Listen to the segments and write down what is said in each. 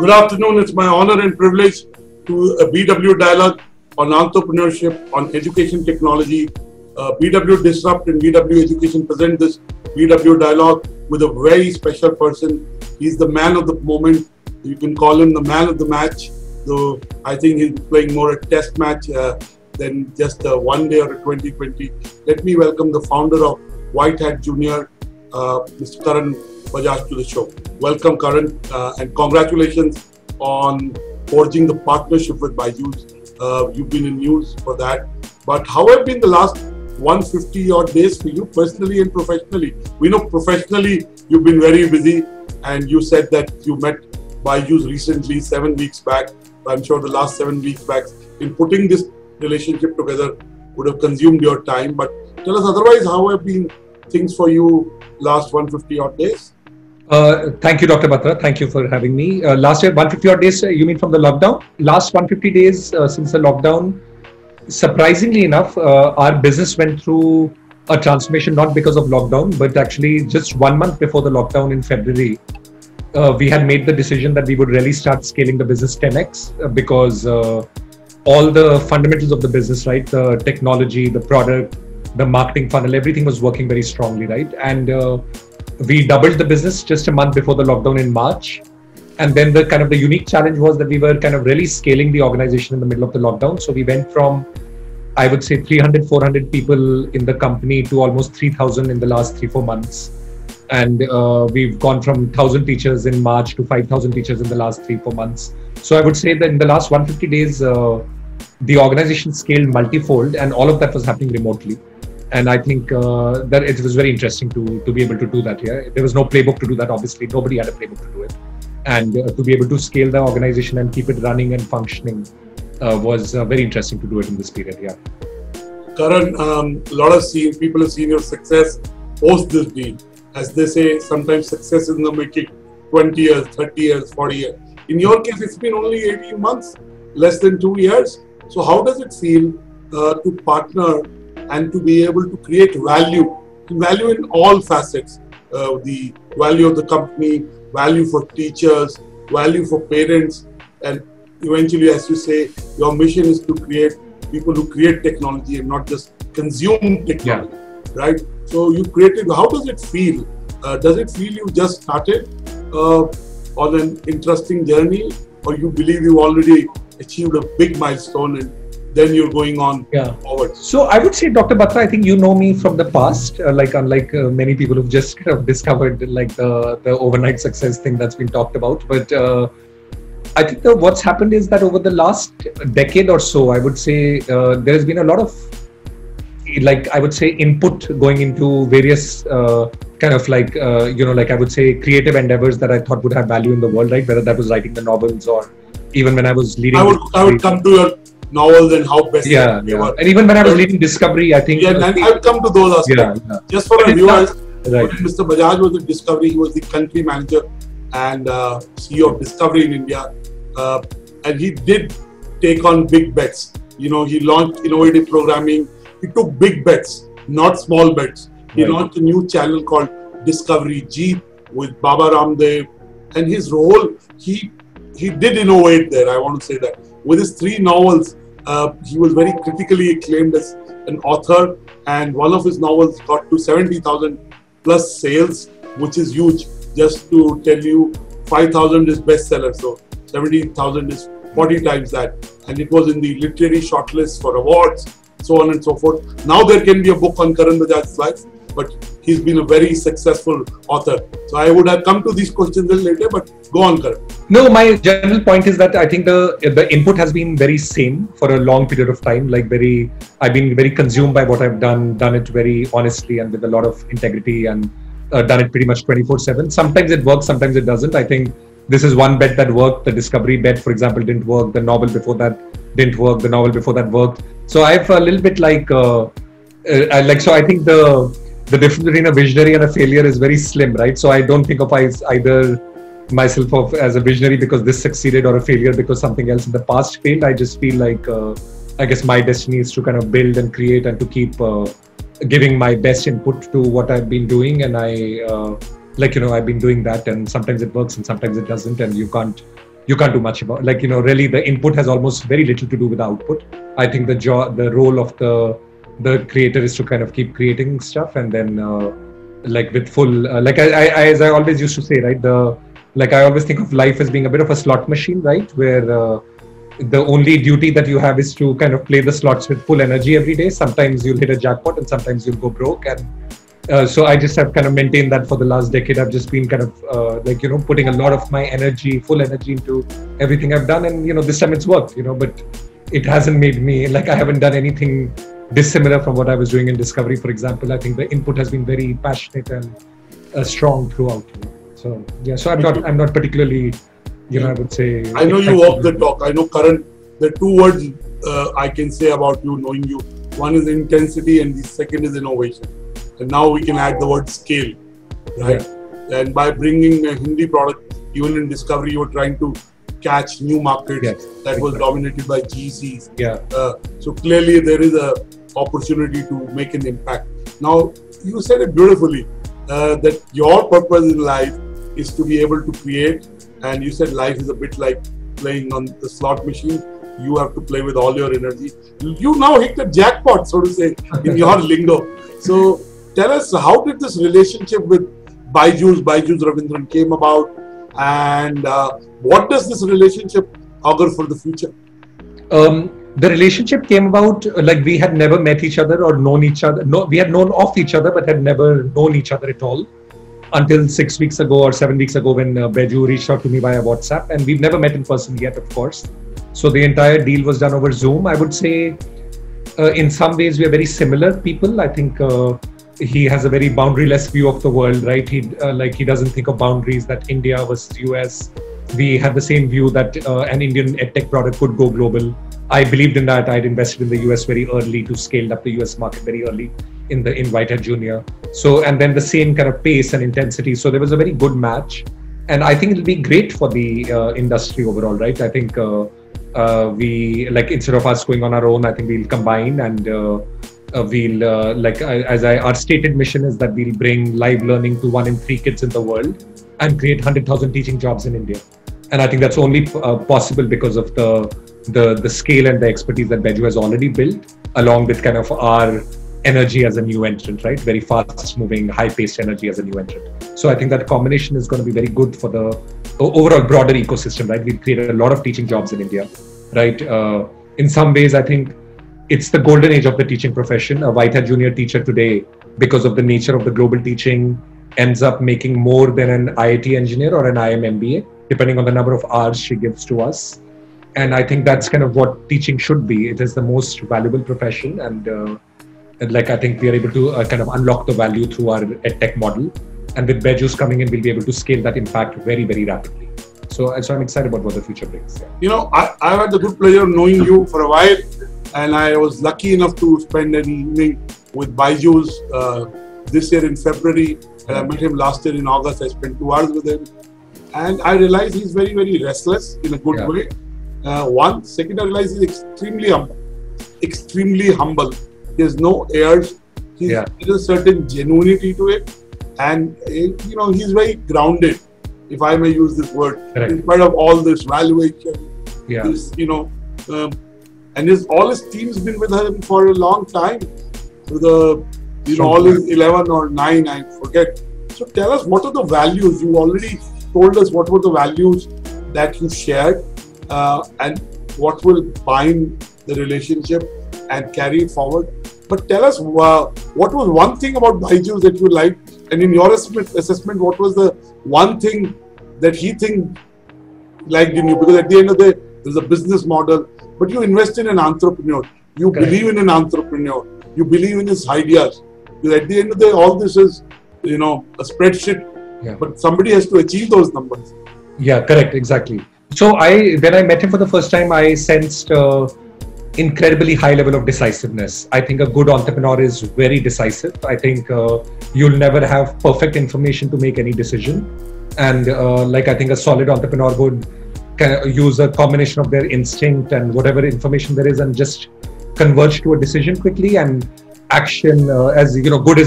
Good afternoon. It's my honor and privilege to a BW dialogue on entrepreneurship, on education technology. BW Disrupt and BW Education present this BW dialogue with a very special person. He's the man of the moment. You can call him the man of the match, though I think he's playing more a test match than just a one day or a 2020. Let me welcome the founder of WhiteHat Junior, Mr. Karan Bajaj, to the show. Welcome, Karan, and congratulations on forging the partnership with Byju's. You've been in news for that. But how have been the last 150 odd days for you personally and professionally? We know professionally you've been very busy, and you said that you met Byju's recently, 7 weeks back. I'm sure the last 7 weeks back in putting this relationship together would have consumed your time. But tell us otherwise, how have been things for you last 150 odd days? Thank you, Dr. Batra. Thank you for having me. Last year, 150 odd days, you mean from the lockdown? Last 150 days since the lockdown, surprisingly enough, our business went through a transformation, not because of lockdown, but actually just 1 month before the lockdown in February, we had made the decision that we would really start scaling the business 10x because all the fundamentals of the business, right? The technology, the product, the marketing funnel, everything was working very strongly, right? And we doubled the business just a month before the lockdown in March. And then the unique challenge was that we were kind of really scaling the organization in the middle of the lockdown. So we went from, I would say, 300, 400 people in the company to almost 3,000 in the last 3-4 months. And we've gone from 1,000 teachers in March to 5,000 teachers in the last 3-4 months. So I would say that in the last 150 days, the organization scaled multifold, and all of that was happening remotely. And I think that it was very interesting to be able to do that here. There was no playbook to do that, obviously. Nobody had a playbook to do it. And to be able to scale the organization and keep it running and functioning was very interesting to do it in this period, yeah. Karan, a lot of people have seen your success post this deal. As they say, sometimes success is in the making 20 years, 30 years, 40 years. In your case, it's been only 18 months, less than 2 years. So how does it feel to partner and to be able to create value in all facets? The value of the company, value for teachers, value for parents, and eventually, as you say, your mission is to create people who create technology and not just consume technology, right? So you created, how does it feel? Does it feel you just started on an interesting journey, or you believe you already achieved a big milestone and then you're going on forward? So I would say, Dr. Batra, I think you know me from the past, unlike many people who've just kind of discovered like the overnight success thing that's been talked about. But I think what's happened is that over the last decade or so, I would say there's been a lot of input going into various I would say creative endeavors that I thought would have value in the world, right? Whether that was writing the novels or even when I was leading. I would come to your novels and how best they were. And even when I was leading Discovery, I think. Yeah, and I would come to those aspects. Just for our viewers, when Mr. Bajaj was at Discovery, he was the country manager and CEO of Discovery in India. And he did take on big bets. You know, he launched innovative programming. He took big bets, not small bets. He launched a new channel called Discovery G with Baba Ramdev. And his role, he did innovate there, I want to say that. With his 3 novels, he was very critically acclaimed as an author, and one of his novels got to 70,000 plus sales, which is huge. Just to tell you, 5,000 is bestseller, so 70,000 is 40 times that. And it was in the literary shortlist for awards, so on and so forth. Now there can be a book on Karan Bajaj's life, but he's been a very successful author. So I would have come to these questions a little later, but go on, Karan. No, my general point is that I think the input has been very same for a long period of time. I've been very consumed by what I've done it very honestly and with a lot of integrity, and done it pretty much 24/7. Sometimes it works, sometimes it doesn't. I think this is one bet that worked. The Discovery bet, for example, didn't work. The novel before that didn't work. The novel before that worked. So I've a little bit so I think the difference between a visionary and a failure is very slim, right? So I don't think of either myself as a visionary because this succeeded or a failure because something else in the past failed. I just feel like I guess my destiny is to kind of build and create and to keep giving my best input to what I've been doing, and I've been doing that, and sometimes it works and sometimes it doesn't, and you you can't do much about. Like, really the input has almost very little to do with the output. I think the role of the creator is to kind of keep creating stuff, and then like with full like I as I always used to say, right, I always think of life as being a bit of a slot machine, right, where the only duty that you have is to kind of play the slots with full energy every day. Sometimes you'll hit a jackpot and sometimes you'll go broke, and so I just have kind of maintained that for the last decade. I've just been kind of putting a lot of my energy, full energy, into everything I've done, and this time it's worked, but it hasn't made me, like, I haven't done anything dissimilar from what I was doing in Discovery, for example. I think the input has been very passionate and strong throughout. So yeah, so I'm not particularly, I would say. I know you walk the talk. I know, Karan, the two words I can say about you, knowing you. One is intensity, and the second is innovation. And now we can add the word scale, right? Yeah. And by bringing a Hindi product, even in Discovery, you were trying to catch new markets that was dominated by GCs. Yeah. So clearly there is a opportunity to make an impact. Now, you said it beautifully, that your purpose in life is to be able to create, and you said life is a bit like playing on the slot machine. You have to play with all your energy. You now hit the jackpot, so to say, in your lingo. So tell us, how did this relationship with Byju's Ravindran came about, and what does this relationship augur for the future? The relationship came about, like, we had never met each other or known each other. No, we had known of each other, but had never known each other at all until 6 weeks ago or 7 weeks ago, when Byju reached out to me via WhatsApp, and we've never met in person yet, of course. So the entire deal was done over Zoom. I would say, in some ways, we are very similar people. I think he has a very boundaryless view of the world, right? He doesn't think of boundaries, that India versus US. We have the same view that an Indian edtech product could go global. I believed in that. I'd invested in the US very early to scale up the US market very early in WhiteHat Junior. So, and then the same kind of pace and intensity. So there was a very good match, and I think it'll be great for the industry overall, right? I think we, like, instead of us going on our own, I think we'll combine, and our stated mission is that we'll bring live learning to 1 in 3 kids in the world and create 100,000 teaching jobs in India. And I think that's only possible because of the scale and the expertise that Byju has already built, along with kind of our energy as a new entrant, right? Very fast moving, high paced energy as a new entrant. So I think that combination is going to be very good for the overall broader ecosystem, right? We've created a lot of teaching jobs in India, right? In some ways, I think it's the golden age of the teaching profession. A WhiteHat Junior teacher today, because of the nature of the global teaching, ends up making more than an IIT engineer or an IIM MBA, depending on the number of hours she gives to us. And I think that's kind of what teaching should be. It is the most valuable profession, and I think we are able to kind of unlock the value through our EdTech model. And with Byju's coming in, we'll be able to scale that impact very, very rapidly. So I'm excited about what the future brings. Yeah. I've had the good pleasure of knowing you for a while, and I was lucky enough to spend an evening with Byju's this year in February, and I met him last year in August. I spent 2 hours with him, and I realized he's very, very restless in a good way. Second, I realized he's extremely humble. He has no airs. There's a certain genuinity to it, and he's very grounded, if I may use this word. Correct. In spite of all this valuation, and all his team's been with him for a long time. All his 11 or 9, I forget. So tell us, what are the values? You already told us what were the values that you shared, and what will bind the relationship and carry it forward. But tell us, what was one thing about Byju's that you liked, and in your assessment, what was the one thing that he liked in you? Because at the end of the day, there's a business model, but you invest in an entrepreneur. You believe in an entrepreneur. You believe in his ideas. Because at the end of the day, all this is, a spreadsheet, but somebody has to achieve those numbers. Yeah, correct, exactly. So when I met him for the first time, I sensed incredibly high level of decisiveness. I think a good entrepreneur is very decisive. I think you'll never have perfect information to make any decision. And I think a solid entrepreneur would use a combination of their instinct and whatever information there is, and just converge to a decision quickly. And action, as you know, good now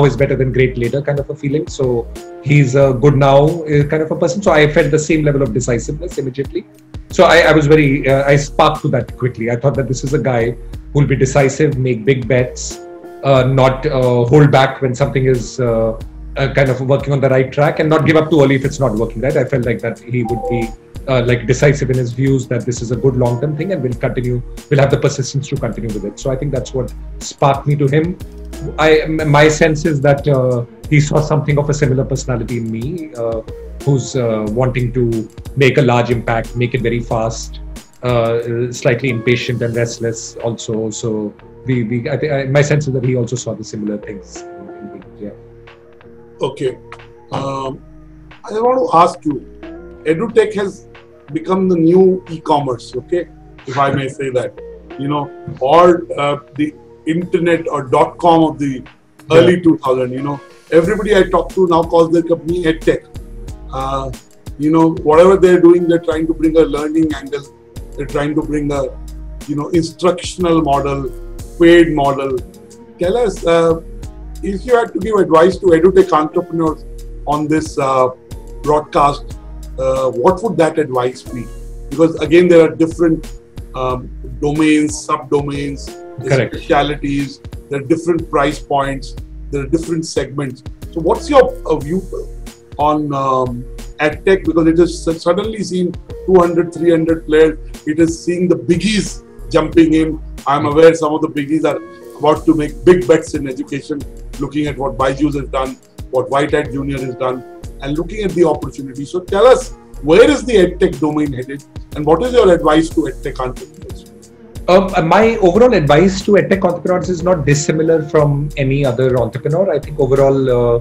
is better than great later kind of a feeling. So he's a good now kind of a person. So I felt the same level of decisiveness immediately. So I was very, I sparked to that quickly. I thought that this is a guy who will be decisive, make big bets, not hold back when something is kind of working on the right track, and not give up too early if it's not working right. I felt like that he would be like decisive in his views, that this is a good long-term thing and we'll have the persistence to continue with it. So I think that's what sparked me to him. My sense is that he saw something of a similar personality in me, who's wanting to make a large impact, make it very fast, slightly impatient and restless also. So my sense is that he also saw the similar things in me. Yeah. Okay. I want to ask you, EduTech has become the new e-commerce, okay? If I may say that, or the internet or .com of the early 2000, everybody I talk to now calls their company Ed-Tech. Whatever they're doing, they're trying to bring a learning angle. They're trying to bring a, instructional model, paid model. Tell us, if you had to give advice to EduTech entrepreneurs on this broadcast, what would that advice be? Because again, there are different domains, subdomains, specialities, there are different price points, there are different segments. So what's your view on EdTech? Because it has suddenly seen 200, 300 players. It is seeing the biggies jumping in. I'm aware some of the biggies are about to make big bets in education, looking at what Byju's has done, what WhiteHat Junior has done, and looking at the opportunity. So tell us, where is the EdTech domain headed, and what is your advice to EdTech entrepreneurs? My overall advice to EdTech entrepreneurs is not dissimilar from any other entrepreneur. I think overall,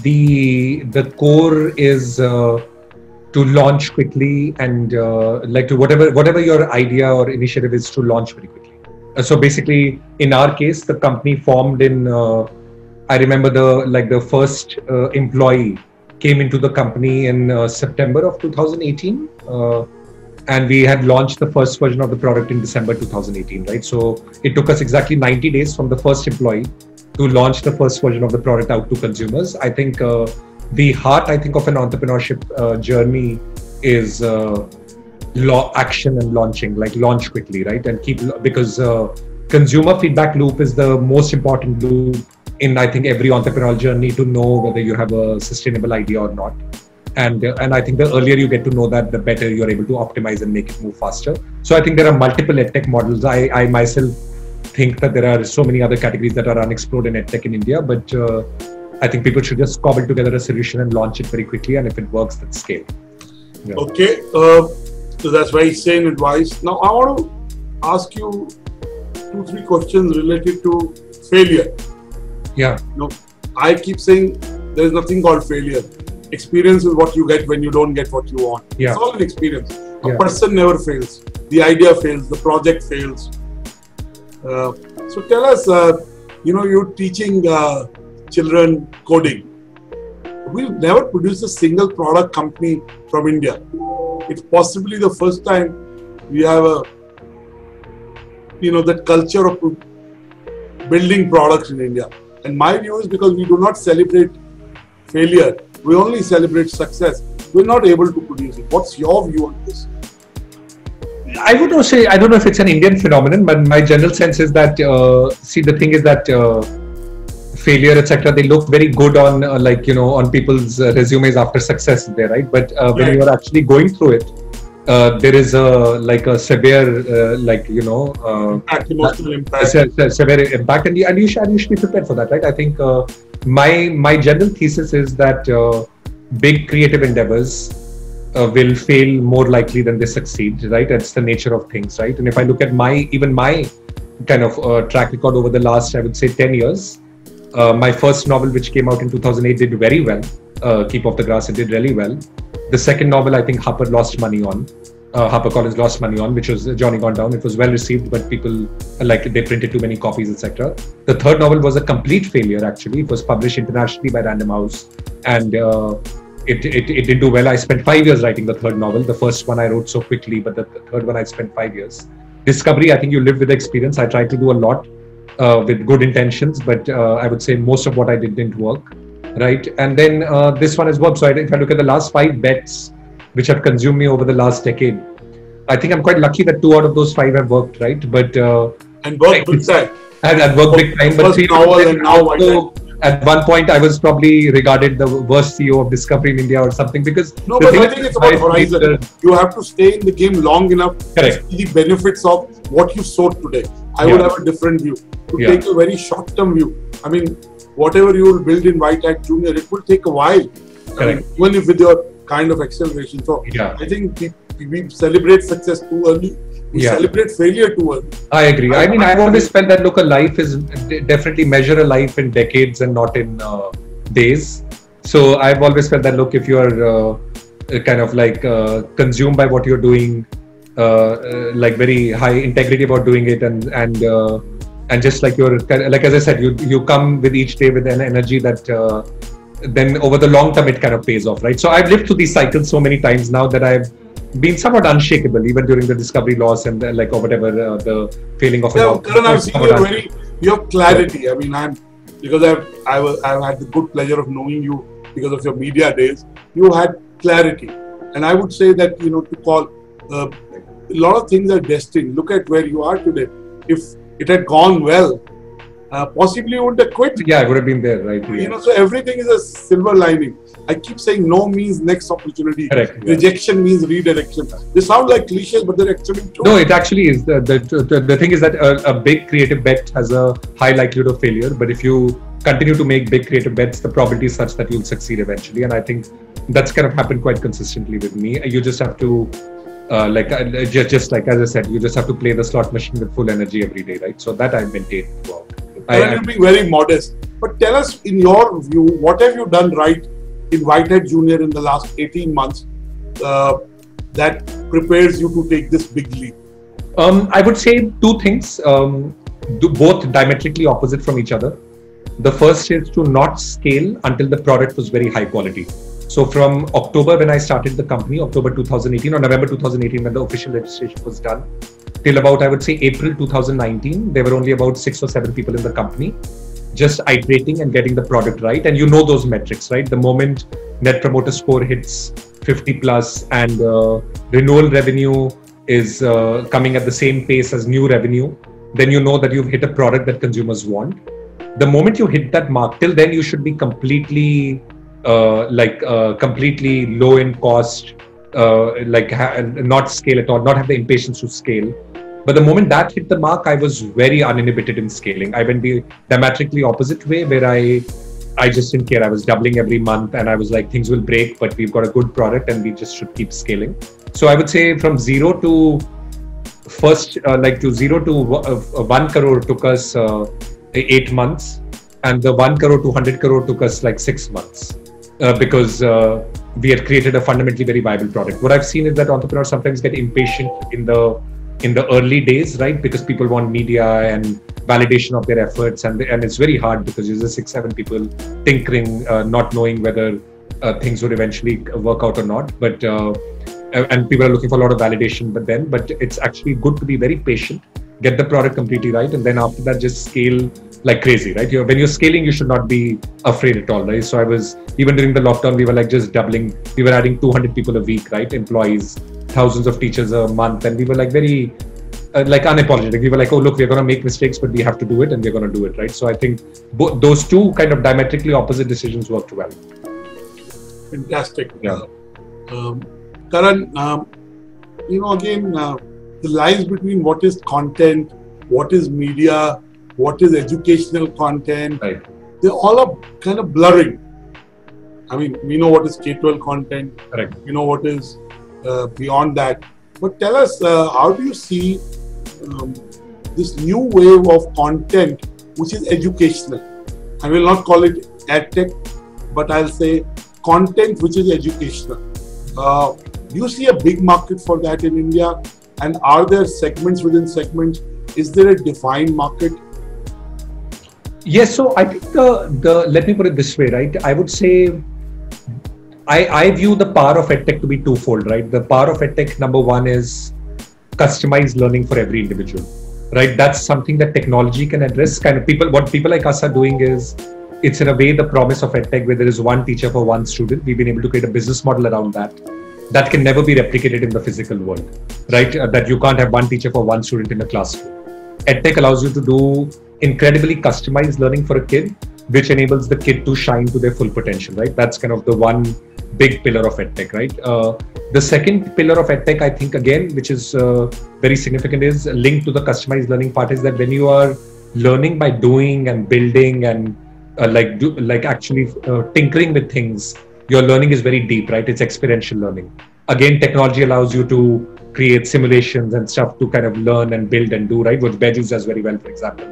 the core is to launch quickly and to whatever your idea or initiative is, to launch very quickly. So basically, in our case, the company formed in. I remember the first employee came into the company in September of 2018, and we had launched the first version of the product in December 2018, right? So it took us exactly 90 days from the first employee to launch the first version of the product out to consumers. I think the heart, of an entrepreneurship journey is action and launching, like launch quickly, right? And because consumer feedback loop is the most important loop in, I think, every entrepreneurial journey, to know whether you have a sustainable idea or not. And I think the earlier you get to know that, the better you're able to optimize and make it move faster. So I think there are multiple EdTech models. I myself think that there are so many other categories that are unexplored in EdTech in India, but I think people should just cobble together a solution and launch it very quickly. And if it works, then scale. Yeah. Okay. So that's very sane advice. Now I want to ask you 2-3 questions related to failure. Yeah. I keep saying there is nothing called failure. Experience is what you get when you don't get what you want. Yeah. It's all an experience. A person never fails. The idea fails. The project fails. So tell us, you're teaching children coding. We've never produced a single product company from India. It's possibly the first time we have that culture of building products in India. And my view is because we do not celebrate failure, we only celebrate success. We're not able to produce it. What's your view on this? I would not say, I don't know if it's an Indian phenomenon, but my general sense is that, the thing is that failure, etc., they look very good on, on people's resumes after success there, right? But when you are actually going through it, there is a severe, emotional impact. Severe impact, and you should be prepared for that, right? I think my general thesis is that big creative endeavors will fail more likely than they succeed, right? That's the nature of things, right? And if I look at my kind of track record over the last, I would say, 10 years, my first novel, which came out in 2008, did very well. Keep Off the Grass, it did really well. The second novel, I think HarperCollins lost money on, which was Johnny Gone Down. It was well received, but people they printed too many copies, etc. The third novel was a complete failure. Actually, it was published internationally by Random House, and it didn't do well. I spent 5 years writing the third novel. The first one I wrote so quickly, but the third one I spent 5 years. Discovery, I think you live with experience. I tried to do a lot. with good intentions, but I would say most of what I did didn't work, right? And then this one has worked. So if I look at the last 5 bets which have consumed me over the last decade, I think I'm quite lucky that 2 out of those 5 have worked, right? But and worked big time. And worked big time. But at one point, I was probably regarded the worst CEO of Discovery in India or something, because no, but I think it's about horizon. You have to stay in the game long enough to see the benefits of what you sowed today. I would have a different view. To take a very short-term view. I mean, whatever you will build in WhiteHat Junior, it will take a while. I mean, even if with your kind of acceleration. So I think we celebrate success too early. We celebrate failure too early. I agree. I mean, I've always felt that, look, a life is definitely measure a life in decades and not in days. So I've always felt that, look, if you're kind of like consumed by what you're doing, like very high integrity about doing it, and just like you're, like as I said, you come with each day with an energy that then over the long term it kind of pays off, right? So I've lived through these cycles so many times now that I've been somewhat unshakable, even during the discovery loss and like or whatever the failing of Karan, I've seen you have clarity. I mean, because I've had the good pleasure of knowing you because of your media days. You had clarity, and I would say that, to call a lot of things are destined. Look at where you are today. If it had gone well, possibly you would have quit. Yeah, I would have been there, right? So everything is a silver lining. I keep saying no means next opportunity. Correct. Rejection means redirection. They sound like cliches, but they're actually true. No, it actually is. The thing is that a big creative bet has a high likelihood of failure. But if you continue to make big creative bets, the probability is such that you'll succeed eventually. And I think that's kind of happened quite consistently with me. You just have to, just like as I said, you just have to play the slot machine with full energy every day, right? So that I maintain throughout. You're being very modest. But tell us, in your view, what have you done right in WhiteHat Junior in the last 18 months that prepares you to take this big leap? I would say 2 things, both diametrically opposite from each other. The first is to not scale until the product was very high quality. So from October, when I started the company, October 2018 or November 2018, when the official registration was done, till about, I would say, April 2019, there were only about 6 or 7 people in the company, just iterating and getting the product right. And those metrics, right? The moment Net Promoter Score hits 50 plus and renewal revenue is coming at the same pace as new revenue, then you know that you've hit a product that consumers want. The moment you hit that mark, till then you should be completely completely low in cost, not scale at all, not have the impatience to scale. But the moment that hit the mark, I was very uninhibited in scaling. I went the diametrically opposite way, where I just didn't care. I was doubling every month, and I was like, things will break, but we've got a good product, and we just should keep scaling. So I would say from 0 to 1 crore took us 8 months, and the 1 crore to 100 crore took us like 6 months. Because we had created a fundamentally very viable product. What I've seen is that entrepreneurs sometimes get impatient in the early days, right? Because people want media and validation of their efforts, and it's very hard because there's just 6-7 people tinkering, not knowing whether things would eventually work out or not. But and people are looking for a lot of validation. But it's actually good to be very patient, get the product completely right, and then after that just scale like crazy, right? When you're scaling, you should not be afraid at all, right? So I was, even during the lockdown, we were like just doubling. We were adding 200 people a week, right? Employees, thousands of teachers a month, and we were like very unapologetic. We were like, oh look, we're going to make mistakes, but we have to do it, and we're going to do it, right? So I think those 2 kind of diametrically opposite decisions worked well. Fantastic. Yeah. Karan, again, the lines between what is content, what is media, what is educational content, right, they all are kind of blurring. I mean, we know what is K-12 content, correct. We know what is beyond that. But tell us, how do you see this new wave of content which is educational? I will not call it Ed-Tech, but I'll say content which is educational. Do you see a big market for that in India? And are there segments within segments? Is there a defined market? Yes, so I think let me put it this way, right? I would say I view the power of EdTech to be twofold, right? The power of EdTech, number one, is customized learning for every individual. right? That's something that technology can address. Kind of what people like us are doing is, it's in a way the promise of EdTech, where there is one teacher for one student. We've been able to create a business model around that. That can never be replicated in the physical world, right? That you can't have one teacher for one student in a classroom. EdTech allows you to do incredibly customized learning for a kid, which enables the kid to shine to their full potential, right? That's kind of the one big pillar of EdTech, right? The second pillar of EdTech, I think, again, which is very significant, is linked to the customized learning part, is that when you are learning by doing and building and actually tinkering with things, your learning is very deep, right? It's experiential learning. Again, technology allows you to create simulations and stuff to kind of learn and build and do, right? Which Bajaj does very well, for example.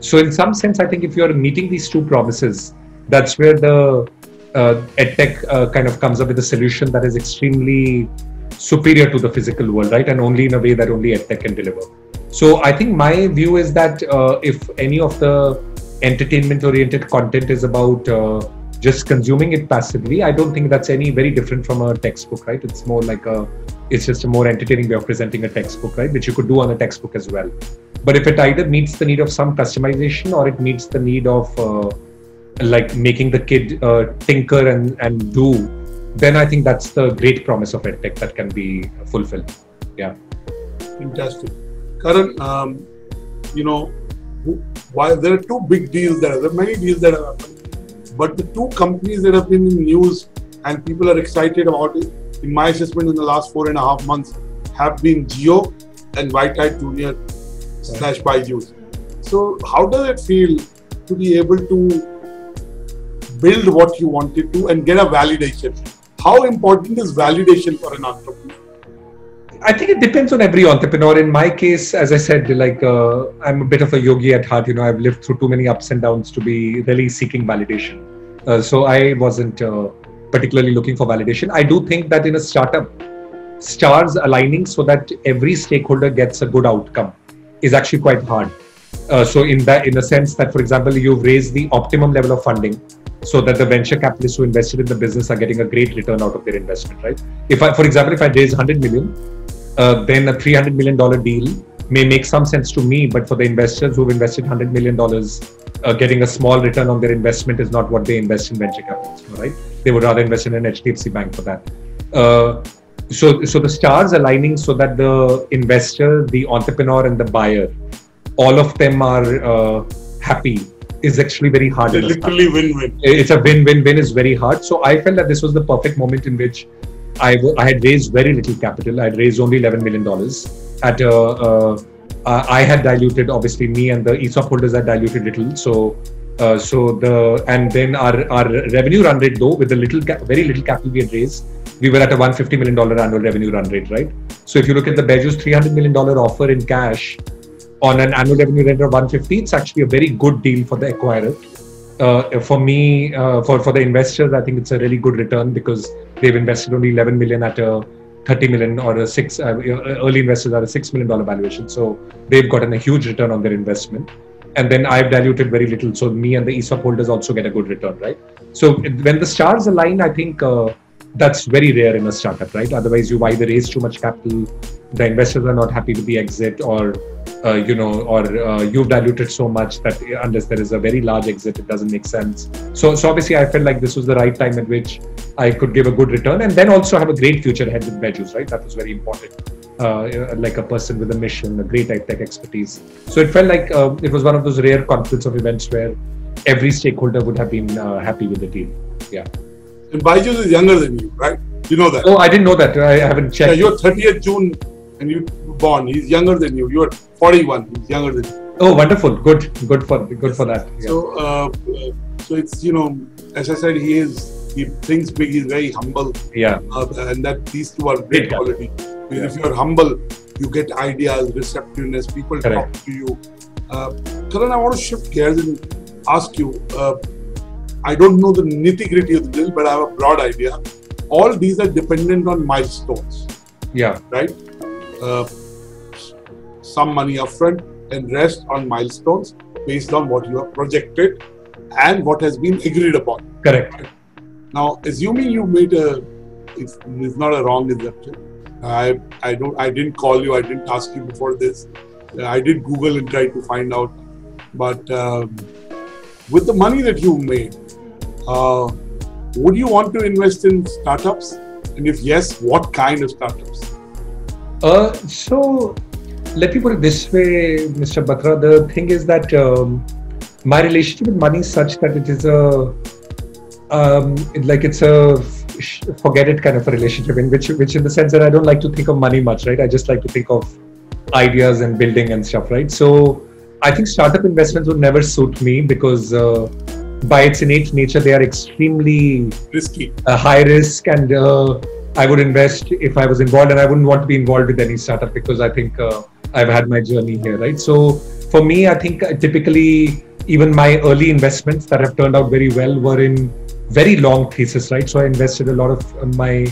So in some sense, I think if you're meeting these two promises, that's where the EdTech kind of comes up with a solution that is extremely superior to the physical world, right? And only in a way that only EdTech can deliver. So I think my view is that if any of the entertainment-oriented content is about just consuming it passively, I don't think that's any very different from a textbook, right? It's more like it's just a more entertaining way of presenting a textbook, right? Which you could do on a textbook as well. But if it either meets the need of some customization or it meets the need of like making the kid tinker and do, then I think that's the great promise of EdTech that can be fulfilled. Yeah. Fantastic. Karan, while there are two big deals there are many deals that have happened, but the two companies that have been in news and people are excited about it, in my assessment, in the last 4.5 months, have been Jio and WhiteHat Junior / Byju's. So how does it feel to be able to build what you wanted to and get a validation? How important is validation for an entrepreneur? I think it depends on every entrepreneur. In my case, as I said, I'm a bit of a yogi at heart. I've lived through too many ups and downs to be really seeking validation. So I wasn't particularly looking for validation. I do think that in a startup, stars aligning so that every stakeholder gets a good outcome is actually quite hard. So in the sense that, for example, you've raised the optimum level of funding so that the venture capitalists who invested in the business are getting a great return out of their investment, right? For example, if I raise 100 million, then a $300 million deal may make some sense to me, but for the investors who've invested $100 million, getting a small return on their investment is not what they invest in venture capitals, right? They would rather invest in an HDFC bank for that. So the stars aligning so that the investor, the entrepreneur, and the buyer, all of them are happy is actually very hard. It's literally win-win. It's a win-win-win is very hard. So I felt that this was the perfect moment in which I had raised very little capital. I had raised only $11 million. I had diluted, obviously me and the ESOP holders had diluted little. And then our revenue run rate, though, with the very little capital we had raised, we were at a $150 million annual revenue run rate, right? So if you look at the Bajaj's $300 million offer in cash on an annual revenue rate of 150, it's actually a very good deal for the acquirer. For me, for the investors, I think it's a really good return because they've invested only 11 million at a 30 million or a early investors are a $6 million valuation. So they've gotten a huge return on their investment. And then I've diluted very little. So me and the ESOP holders also get a good return, right? So when the stars align, I think that's very rare in a startup, right? Otherwise, you either raise too much capital, the investors are not happy with the exit, or you've diluted so much that unless there is a very large exit, it doesn't make sense. So obviously, I felt like this was the right time at which I could give a good return and then also have a great future ahead with Bajaj, right? That was very important. Like a person with a mission, a great tech expertise. So it felt like it was one of those rare confluence of events where every stakeholder would have been happy with the deal. Yeah. And Bajaj is younger than you, right? You know that. Oh, I didn't know that. I haven't checked. Yeah, you're 30th June and you were born. He's younger than you. You're 41. He's younger than you. Oh, wonderful. Good for that. Yeah. So it's, as I said, he thinks big. He's very humble. Yeah. And that these two are great quality. Yeah. If you're humble, you get ideas, receptiveness, people talk to you. Karan, I want to shift gears and ask you, I don't know the nitty-gritty of the deal, but I have a broad idea. All these are dependent on milestones. Yeah. Right? Some money upfront and rest on milestones based on what you have projected and what has been agreed upon. Correct. Now, assuming you made it's not a wrong assumption. I didn't call you. I didn't ask you before this. I did Google and try to find out. But with the money that you made, would you want to invest in startups? And if yes, what kind of startups? So let me put it this way, Mr. Batra. The thing is that my relationship with money is such that it is it's a forget it kind of a relationship, in which in the sense that I don't like to think of money much, right? I just like to think of ideas and building and stuff, right? So I think startup investments would never suit me because by its innate nature, they are extremely risky, high risk, and I would invest if I was involved, and I wouldn't want to be involved with any startup because I think I've had my journey here, right? So for me, I think typically even my early investments that have turned out very well were in very long thesis, right? So I invested a lot of my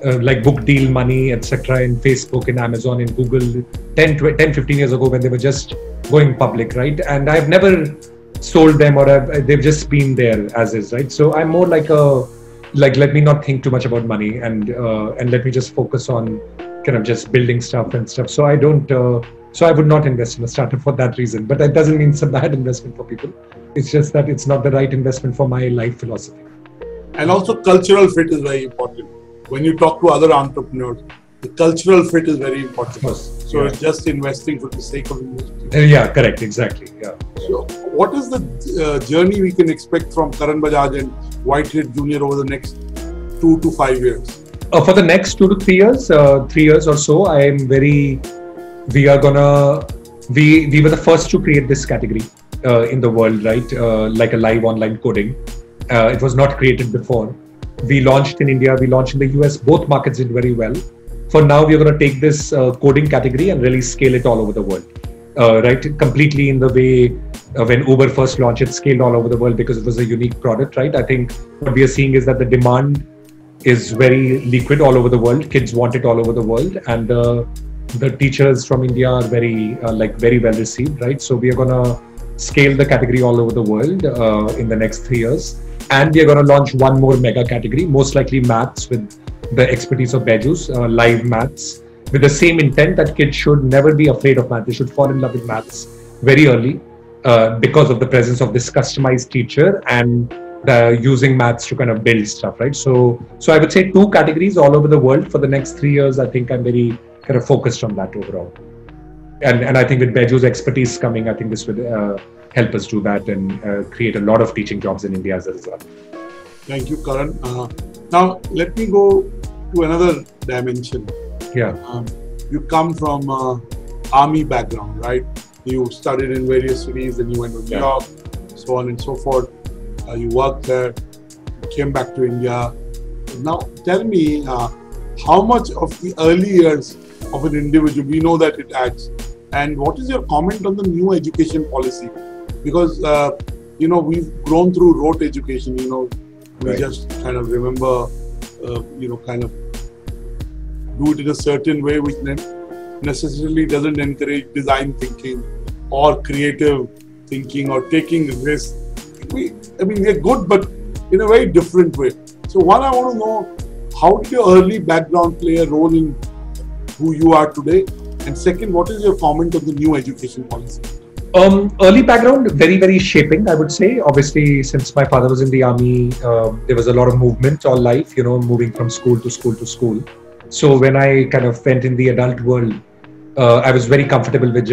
like book deal money, etc. in Facebook, in Amazon, in Google 10, 15 years ago when they were just going public, right? And I've never sold them, or they've just been there as is, right? So I'm more like let me not think too much about money, and let me just focus on kind of just building stuff and stuff. So I don't, so I would not invest in a startup for that reason. But that doesn't mean it's a bad investment for people. It's just that it's not the right investment for my life philosophy. And also cultural fit is very important. When you talk to other entrepreneurs, the cultural fit is very important. Of course. So Yeah. it's just investing for the sake of investing. Yeah, correct, exactly. Yeah. So what is the journey we can expect from Karan Bajaj and WhiteHat Jr. over the next 2 to 5 years? For the next 2 to 3 years, 3 years or so, we were the first to create this category in the world, right? Like a live online coding. It was not created before. We launched in India, we launched in the US, both markets did very well. For now, we're going to take this coding category and really scale it all over the world, right? Completely in the way when Uber first launched, it scaled all over the world because it was a unique product, right? I think what we are seeing is that the demand is very liquid all over the world. Kids want it all over the world, and the teachers from India are very well received, right? So we are going to scale the category all over the world in the next 3 years, and we are going to launch one more mega category, most likely maths, with the expertise of Bajaj, live maths, with the same intent that kids should never be afraid of math. They should fall in love with maths very early because of the presence of this customized teacher and using maths to kind of build stuff, right? So I would say 2 categories all over the world for the next 3 years. I think I'm very kind of focused on that overall. And I think with Bajaj's expertise coming, I think this would help us do that and create a lot of teaching jobs in India as a result. Thank you, Karan. Now, let me go to another dimension. Yeah. You come from army background, right? You studied in various cities, then you went to New York, so on and so forth. You worked there, you came back to India. Now, tell me, how much of the early years of an individual, we know that it adds, and what is your comment on the new education policy? Because, we've grown through rote education, we just kind of remember, kind of do it in a certain way, which necessarily doesn't encourage design thinking or creative thinking or taking risks. We're good, but in a very different way. So one, I want to know, how did your early background play a role in who you are today? And second, what is your comment on the new education policy? Early background, very, very shaping, I would say. Obviously, since my father was in the army, there was a lot of movement all life, moving from school to school to school. So when I kind of went in the adult world, I was very comfortable with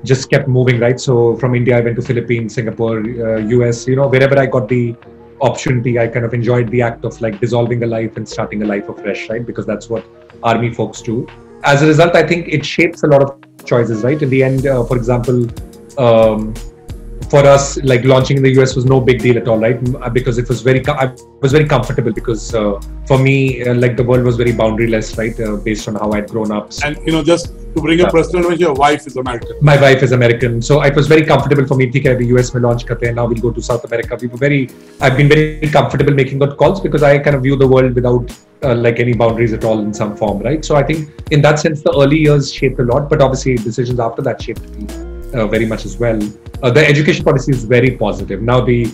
just kept moving, right? So from India, I went to Philippines, Singapore, US, wherever I got the opportunity, I kind of enjoyed the act of like dissolving a life and starting a life afresh, right? Because that's what army folks do. As a result, I think it shapes a lot of choices, right? In the end, for example, for us, like launching in the US was no big deal at all, right? Because it was I was very comfortable because for me, like the world was very boundaryless, right? Based on how I'd grown up. And, just to bring a personal image, your wife is American. My wife is American. So it was very comfortable for me. The US mein launch karte hain, now we'll go to South America. I've been very comfortable making that calls because I kind of view the world without like any boundaries at all in some form, right? So I think in that sense, the early years shaped a lot, but obviously decisions after that shaped me very much as well. The education policy is very positive. Now the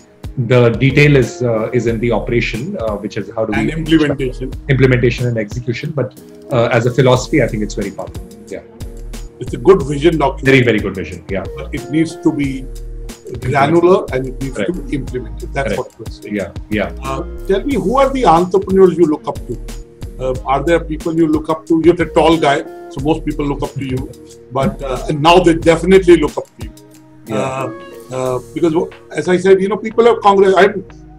detail is in the operation, which is how do we implementation and execution. But as a philosophy, I think it's very powerful. Yeah. it's a good vision document. Very, very good vision. Yeah. But it needs to be granular and it needs to be implemented. That's what we're saying. Yeah, yeah. Tell me, who are the entrepreneurs you look up to? Are there people you look up to? You're a tall guy, so most people look up to you. But and now they definitely look up to you. Because as I said, people have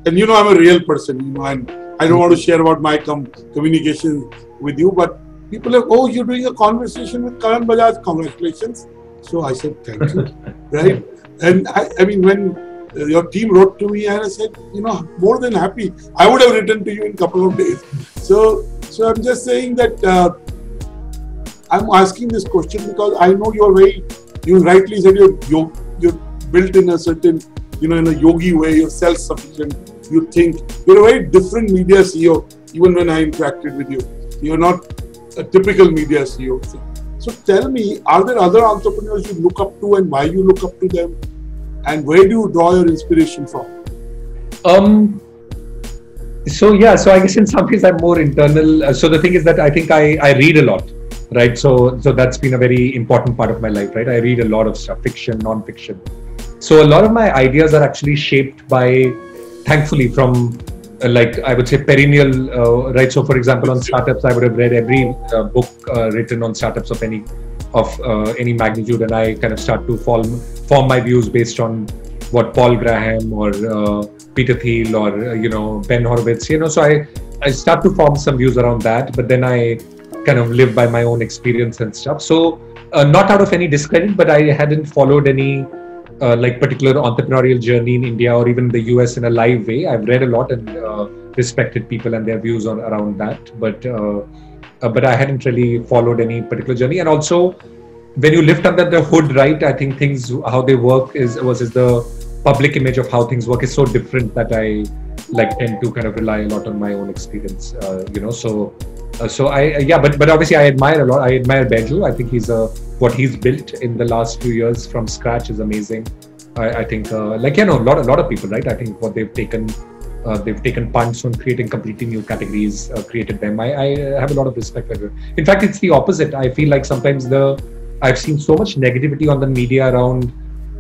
and I'm a real person, and I don't want to share about my communication with you, but people have, oh, you're doing a conversation with Karan Bajaj, congratulations. So I said, thank you, right? And I mean, when your team wrote to me and I said, more than happy, I would have written to you in a couple of days. So I'm just saying that I'm asking this question because I know you rightly said you're built in a certain, in a yogi way, you're self-sufficient, you think. You're a very different media CEO, even when I interacted with you. You're not a typical media CEO. So tell me, are there other entrepreneurs you look up to and why you look up to them? And where do you draw your inspiration from? So I guess in some ways I'm more internal. So the thing is that I think I read a lot, right? So that's been a very important part of my life, right? I read a lot of stuff, fiction, non-fiction. So a lot of my ideas are actually shaped by, thankfully, from I would say perennial, right? So for example, on startups, I would have read every book written on startups of any magnitude, and I kind of start to form my views based on what Paul Graham or Peter Thiel or Ben Horowitz, so I start to form some views around that, but then I kind of live by my own experience and stuff. So not out of any discredit, but I hadn't followed any particular entrepreneurial journey in India or even the US in a live way. I've read a lot and respected people and their views around that, but I hadn't really followed any particular journey. And also, when you lift under the hood, right, I think things, how they work versus the public image of how things work is so different that I tend to kind of rely a lot on my own experience, So but obviously I admire a lot. I admire Beju. I think what he's built in the last few years from scratch is amazing. I think a lot of people, right? I think what they've taken punts on creating completely new categories, created them. I have a lot of respect for it. In fact, it's the opposite. I feel like sometimes I've seen so much negativity on the media around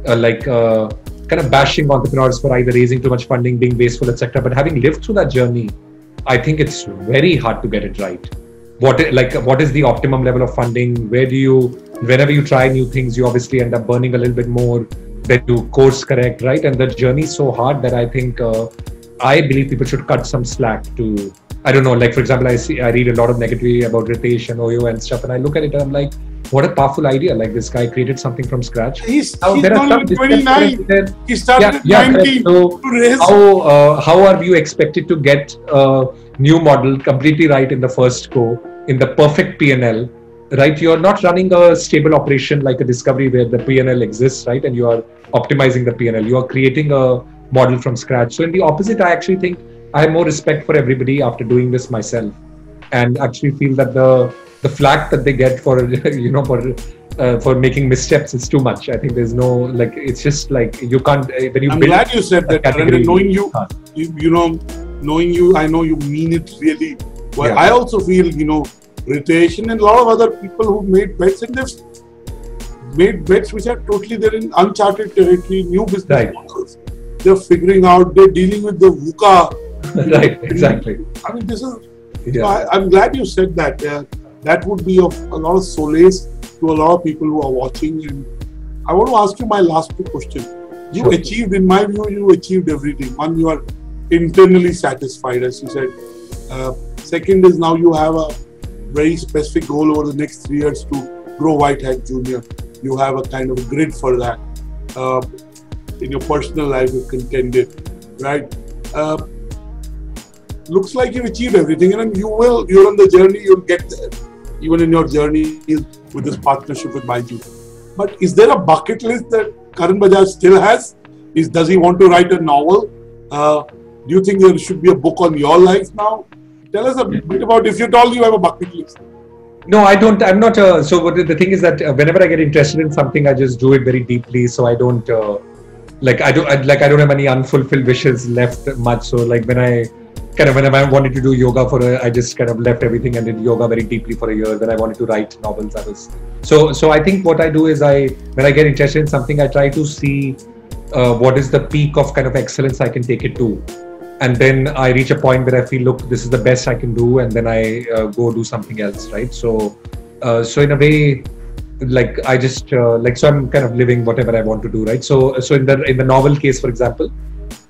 kind of bashing entrepreneurs for either raising too much funding, being wasteful, etc. But having lived through that journey, I think it's very hard to get it right. What is the optimum level of funding? Whenever you try new things, you obviously end up burning a little bit more, then you course correct, right? And the journey is so hard that I think, I believe people should cut some slack to, I don't know, for example, I read a lot of negativity about Ritesh and Oyo and stuff, and I look at it and I'm like, what a powerful idea. This guy created something from scratch. He's not even 29. He started at 19. So how are you expected to get a new model completely right in the first go, in the perfect P&L, right? You're not running a stable operation like a Discovery where the P&L exists, right? And you are optimizing the P&L. You are creating a model from scratch. So in the opposite, I actually think I have more respect for everybody after doing this myself, and actually feel that the flack that they get for for making missteps is too much. I think there's no it's just you can't. When you I'm glad you said that. Knowing you, I know you mean it really well. Yeah. I also feel Ritesh and a lot of other people who made bets, and they've made bets which are totally they're in uncharted territory, new business models. They're figuring out. They're dealing with the VUCA. Right. Exactly. I mean, this is. Yeah. I'm glad you said that. That would be of a lot of solace to a lot of people who are watching. And I want to ask you my last two questions. You achieved, in my view, you achieved everything. One, you are internally satisfied, as you said. Second is now you have a very specific goal over the next 3 years to grow WhiteHat Junior. You have a kind of a grid for that. In your personal life, you've contended, right? Looks like you've achieved everything, and you're on the journey, you'll get there. Even in your journey with this partnership with Baiju. But is there a bucket list that Karan Bajaj still has? Does he want to write a novel? Do you think there should be a book on your life now? Tell us a bit about, if you told you have a bucket list. No, I don't. I'm not. So the thing is that whenever I get interested in something, I just do it very deeply. So I don't I don't have any unfulfilled wishes left much. So when I kind of when I wanted to do yoga I just kind of left everything and did yoga very deeply for a year. When I wanted to write novels, so I think what I do is when I get interested in something, I try to see what is the peak of kind of excellence I can take it to. And then I reach a point where I feel, look, this is the best I can do, and then I go do something else, right? So in a way, like I just so I'm kind of living whatever I want to do, right? So in the novel case, for example,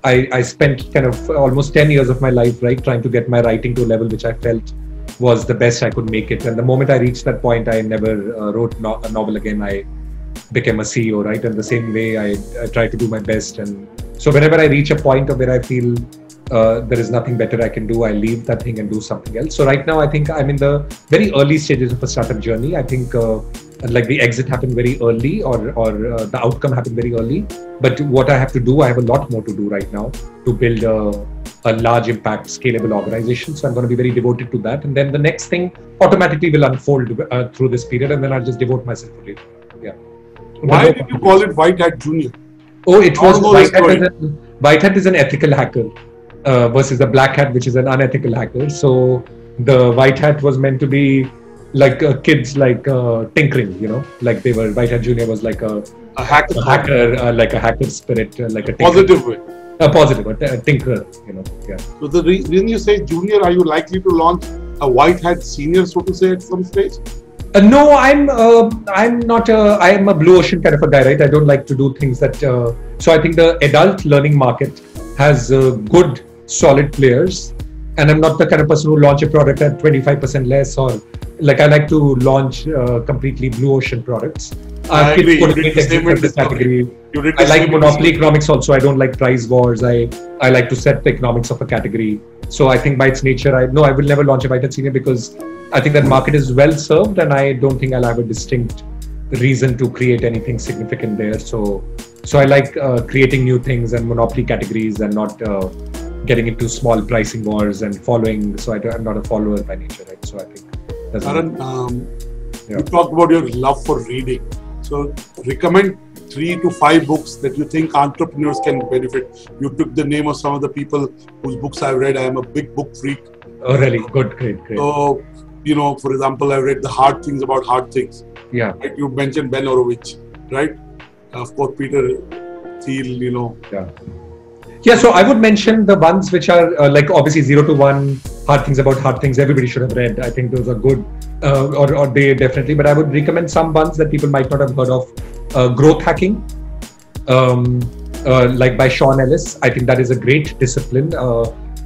I spent kind of almost 10 years of my life, right, trying to get my writing to a level which I felt was the best I could make it. And the moment I reached that point, I never wrote a novel again. I became a CEO, right? And the same way, I try to do my best. And so whenever I reach a point of where I feel there is nothing better I can do, I leave that thing and do something else. So right now, I think I'm in the very early stages of a startup journey. I think like the exit happened very early, or the outcome happened very early. But what I have to do, I have a lot more to do right now to build a large impact, scalable organization. So I'm going to be very devoted to that. And then the next thing automatically will unfold through this period, and then I'll just devote myself to it. Yeah. Why did you call it WhiteHat Junior? Oh, it was WhiteHat is an ethical hacker versus the Black Hat, which is an unethical hacker. So the White Hat was meant to be like kids like tinkering, like they were. WhiteHat Junior was like a hacker, like a hacker spirit, like a positive way. A positive, a tinkerer, Yeah. So the reason you say junior, are you likely to launch a WhiteHat Senior, so to say, at some stage? No, I'm not. I am a blue ocean kind of a guy, right? I don't like to do things that. So I think the adult learning market has good, solid players, and I'm not the kind of person who launch a product at 25% less, or like I like to launch completely blue ocean products. I agree. You did the same in this category. I like monopoly economics also. I don't like price wars. I like to set the economics of a category. So I think by its nature, I will never launch a WhiteHat Senior because I think that market is well served, and I don't think I'll have a distinct reason to create anything significant there. So I like creating new things and monopoly categories, and not getting into small pricing wars and following. So I'm not a follower by nature, right? So I think. Karan, you talked about your love for reading. So recommend 3 to 5 books that you think entrepreneurs can benefit. You took the name of some of the people whose books I've read. I am a big book freak. Oh, really? Good, great. So, for example, I read The Hard Things About Hard Things. Yeah. Right? You mentioned Ben Horowitz, right? Of course, Peter Thiel, Yeah. Yeah, so I would mention the ones which are like obviously 0 to 1, Hard Things About Hard Things. Everybody should have read. I think those are good, or they definitely. But I would recommend some ones that people might not have heard of. Growth Hacking, like by Sean Ellis. I think that is a great discipline.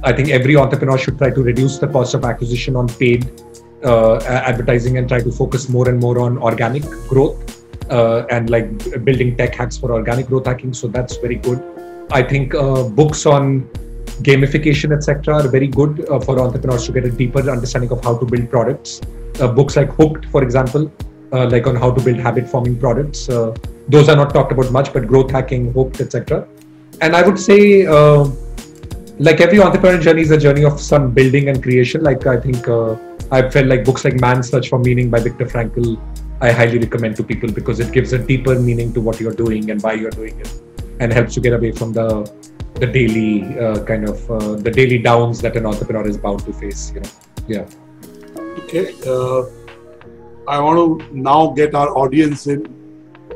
I think every entrepreneur should try to reduce the cost of acquisition on paid advertising and try to focus more and more on organic growth and like building tech hacks for organic growth hacking. So that's very good. I think books on gamification, etc., are very good for entrepreneurs to get a deeper understanding of how to build products. Books like Hooked, for example, like on how to build habit-forming products. Those are not talked about much, but growth hacking, Hooked, etc. And I would say, like every entrepreneurial journey is a journey of some building and creation. Like I think I felt like books like Man's Search for Meaning by Viktor Frankl, I highly recommend to people because it gives a deeper meaning to what you're doing and why you're doing it, and helps you get away from the daily the daily downs that an entrepreneur is bound to face. Yeah. Okay. I want to now get our audience in.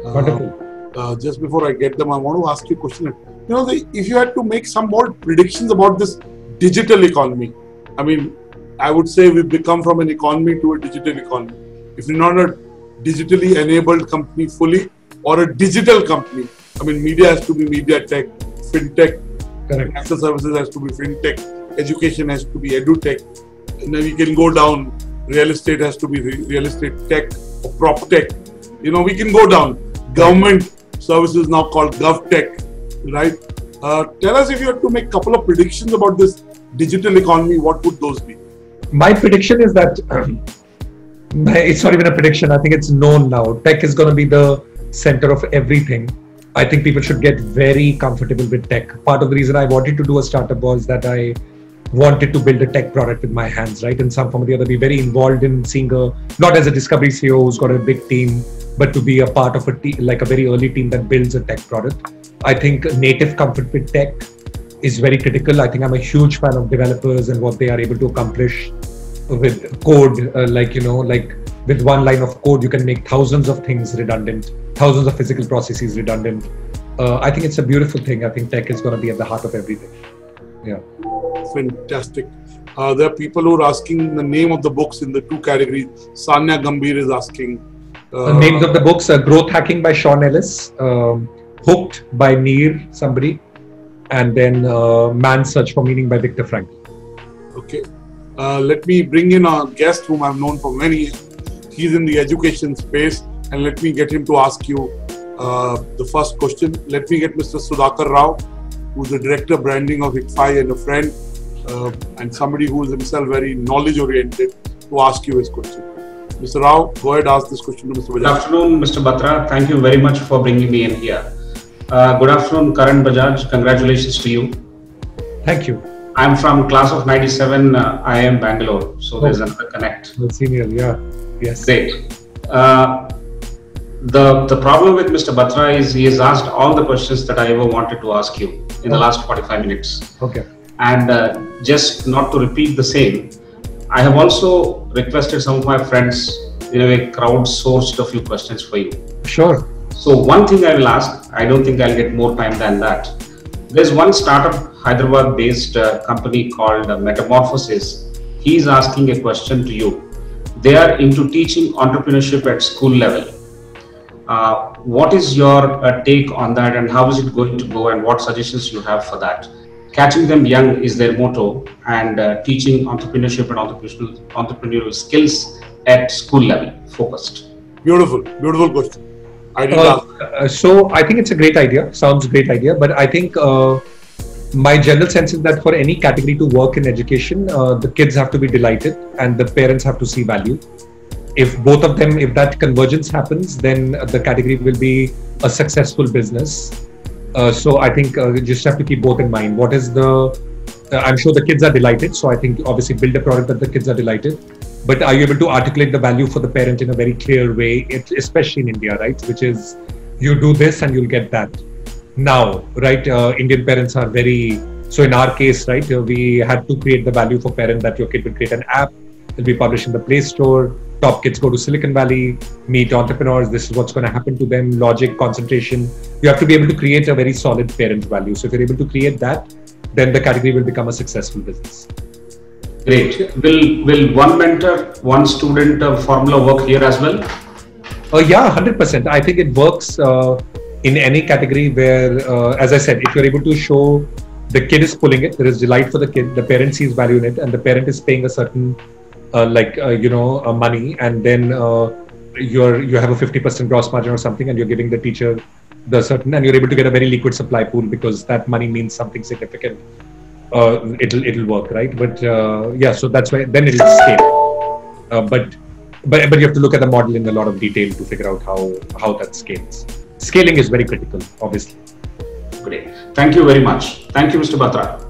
Wonderful. Just before I get them, I want to ask you a question. If you had to make some more predictions about this digital economy, I mean, I would say we've become from an economy to a digital economy. If you're not a digitally enabled company fully, or a digital company, I mean, media has to be media tech, fintech, financial services has to be fintech, education has to be edu-tech, and then we can go down. Real estate has to be real estate tech or prop tech. We can go down. Government services now called GovTech, right? Tell us, if you had to make a couple of predictions about this digital economy, what would those be? My prediction is that it's not even a prediction. I think it's known now. Tech is going to be the center of everything. I think people should get very comfortable with tech. Part of the reason I wanted to do a startup was that I wanted to build a tech product with my hands, right? In some form or the other, be very involved in seeing not as a discovery CEO who's got a big team, but to be a part of a team, like a very early team that builds a tech product. I think native comfort with tech is very critical. I think I'm a huge fan of developers and what they are able to accomplish with code. Like with one line of code, you can make thousands of things redundant, thousands of physical processes redundant. I think it's a beautiful thing. I think tech is going to be at the heart of everything. Yeah. Fantastic. There are people who are asking the name of the books in the two categories. Sanya Gambhir is asking. The names of the books are Growth Hacking by Sean Ellis, Hooked by Neer somebody, and then Man's Search for Meaning by Viktor Frankl. Okay. Let me bring in a guest whom I've known for many years. He's in the education space, and let me get him to ask you the first question. Let me get Mr. Sudhakar Rao, who's the Director of Branding of ICFI and a friend, and somebody who is himself very knowledge-oriented, to ask you his question. Mr. Rao, go ahead, ask this question to Mr. Bajaj. Good afternoon, Mr. Batra. Thank you very much for bringing me in here. Good afternoon, Karan Bajaj. Congratulations to you. Thank you. I'm from class of 97, IIM Bangalore. So there's another connect. Senior, yeah. Yes. Great. The problem with Mr. Batra is he has asked all the questions that I ever wanted to ask you in the last 45 minutes. Okay. And just not to repeat the same, I have also requested some of my friends, in a way, crowdsourced a few questions for you. Sure. So one thing I will ask, I don't think I'll get more time than that. There's one startup, Hyderabad-based company called Metamorphosis. He's asking a question to you. They are into teaching entrepreneurship at school level. What is your take on that, and how is it going to go, and what suggestions you have for that? Catching them young is their motto, and teaching entrepreneurship and entrepreneurial skills at school level, focused. Beautiful, beautiful question. So I think it's a great idea. Sounds a great idea, but I think my general sense is that for any category to work in education, the kids have to be delighted and the parents have to see value. If both of them, if that convergence happens, then the category will be a successful business. So I think you just have to keep both in mind. What is I'm sure the kids are delighted. So I think obviously build a product that the kids are delighted. But are you able to articulate the value for the parent in a very clear way, especially in India, right? Which is, you do this and you'll get that. Now, right? Indian parents are so in our case, right? We had to create the value for parent that your kid will create an app, it'll be published in the Play Store, top kids go to Silicon Valley, meet entrepreneurs, this is what's going to happen to them, logic, concentration. You have to be able to create a very solid parent value. So if you're able to create that, then the category will become a successful business. Great. Will one mentor, one student formula work here as well? Yeah, 100%. I think it works in any category where, as I said, if you're able to show the kid is pulling it, there is delight for the kid, the parent sees value in it, and the parent is paying a certain, money, and then you have a 50% gross margin or something, and you're giving the teacher the certain, and you're able to get a very liquid supply pool because that money means something significant. It'll work, right? But yeah, so that's why then it'll scale. But you have to look at the model in a lot of detail to figure out how that scales. Scaling is very critical, obviously. Great. Thank you very much. Thank you, Mr. Batra.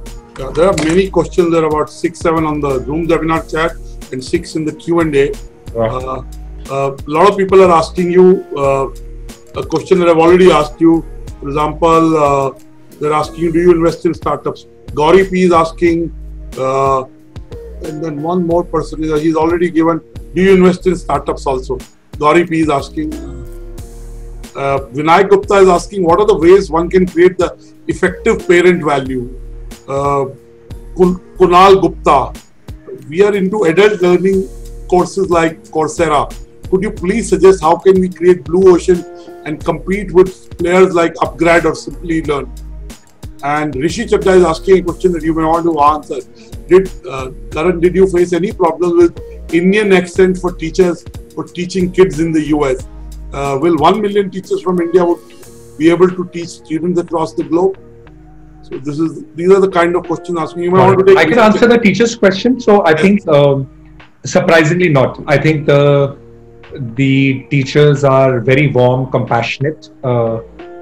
There are many questions. There are about 6-7 on the Zoom webinar chat and 6 in the Q&A. A lot of people are asking you a question that I've already asked you. For example, they're asking you, do you invest in startups? Gauri P is asking, and then one more person, he's already given, do you invest in startups also? Gauri P is asking. Vinayak Gupta is asking, what are the ways one can create the effective parent value? Kunal Gupta, we are into adult learning courses like Coursera. Could you please suggest how can we create blue ocean and compete with players like Upgrad or Simply Learn? And Rishi Chadda is asking a question that you may want to answer. Karan, did you face any problems with Indian accent for teachers for teaching kids in the US? Will 1 million teachers from India would be able to teach students across the globe? So these are the kind of questions asking. You may want to take. I can answer the teacher's question. So I think surprisingly not. I think the teachers are very warm, compassionate.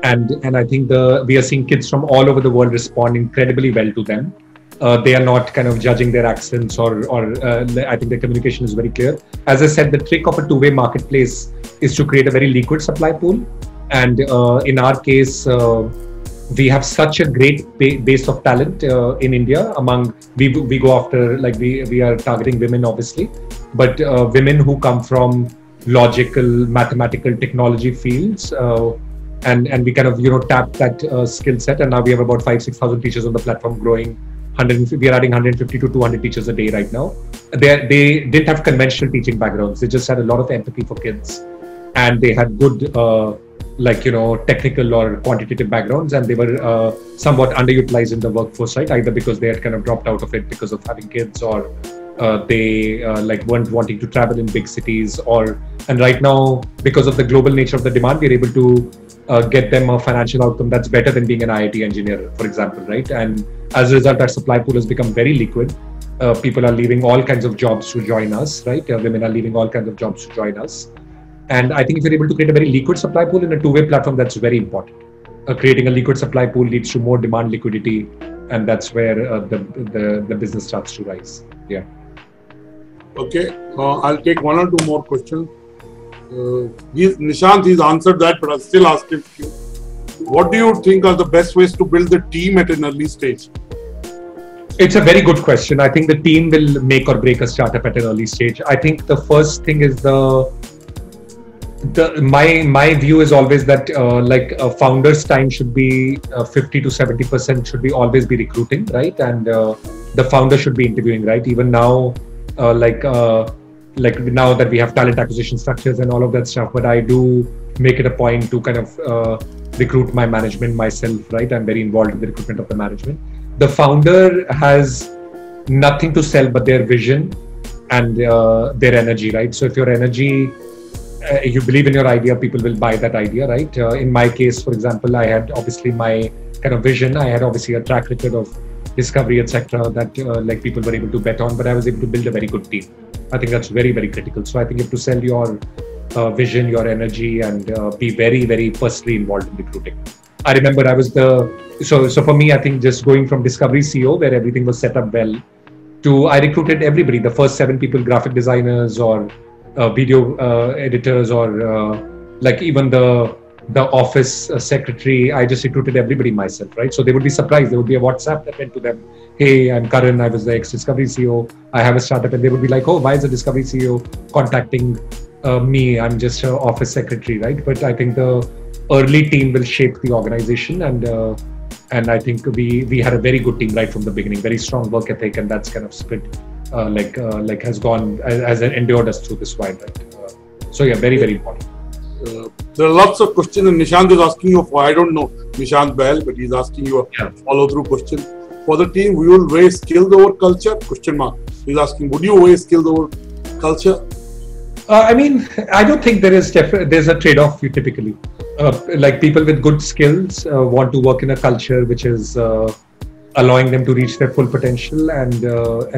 And I think we are seeing kids from all over the world respond incredibly well to them. They are not kind of judging their accents or I think their communication is very clear. As I said, the trick of a two-way marketplace is to create a very liquid supply pool. And in our case, we have such a great base of talent in India. We go after, like, we are targeting women, obviously, but women who come from logical, mathematical, technology fields, and we kind of tap that skill set. And now we have about 5,000-6,000 teachers on the platform, growing. We are adding 150 to 200 teachers a day right now. They didn't have conventional teaching backgrounds. They just had a lot of empathy for kids, and they had good technical or quantitative backgrounds, and they were somewhat underutilized in the workforce, right? Either because they had kind of dropped out of it because of having kids, or they weren't wanting to travel in big cities, and right now, because of the global nature of the demand, we're able to get them a financial outcome that's better than being an IIT engineer, for example, right? And as a result, our supply pool has become very liquid. People are leaving all kinds of jobs to join us, right? Women are leaving all kinds of jobs to join us. And I think if you're able to create a very liquid supply pool in a two-way platform, that's very important. Creating a liquid supply pool leads to more demand liquidity, and that's where the business starts to rise. Yeah. Okay, I'll take one or two more questions. Nishant, he's answered that, but I'll still ask him. What do you think are the best ways to build the team at an early stage? It's a very good question. I think the team will make or break a startup at an early stage. I think the first thing is my view is always that a founder's time should be 50 to 70% should be always be recruiting, right? And the founder should be interviewing, right? Even now, now that we have talent acquisition structures and all of that stuff, but I do make it a point to kind of recruit my management myself, right? I'm very involved in the recruitment of the management. The founder has nothing to sell but their vision and their energy, right? So if your energy, you believe in your idea, people will buy that idea, right? In my case, for example, I had obviously my kind of vision. I had obviously a track record of discovery, etc., that people were able to bet on, but I was able to build a very good team. I think that's very, very critical. So I think you have to sell your vision, your energy, and be very, very personally involved in recruiting. I remember I was so for me, I think just going from Discovery CEO, where everything was set up well, to I recruited everybody, the first 7 people, graphic designers or video editors, or even the office secretary. I just recruited everybody myself, right? So they would be surprised. There would be a WhatsApp that went to them. Hey, I'm Karan. I was the ex-Discovery CEO. I have a startup. And they would be like, oh, why is the Discovery CEO contacting me? I'm just an office secretary, right? But I think the early team will shape the organization. And I think we had a very good team right from the beginning, very strong work ethic. And that's kind of split, has endured us through this wide, right? So yeah, very, very important. There are lots of questions, and Nishant is asking you for, I don't know Nishant Bahl, but he's asking you a follow-through question. For the team, we will weigh skills over culture? Question mark. He's asking, would you weigh skills over culture? I mean, I don't think there's a trade-off typically. People with good skills want to work in a culture which is allowing them to reach their full potential, and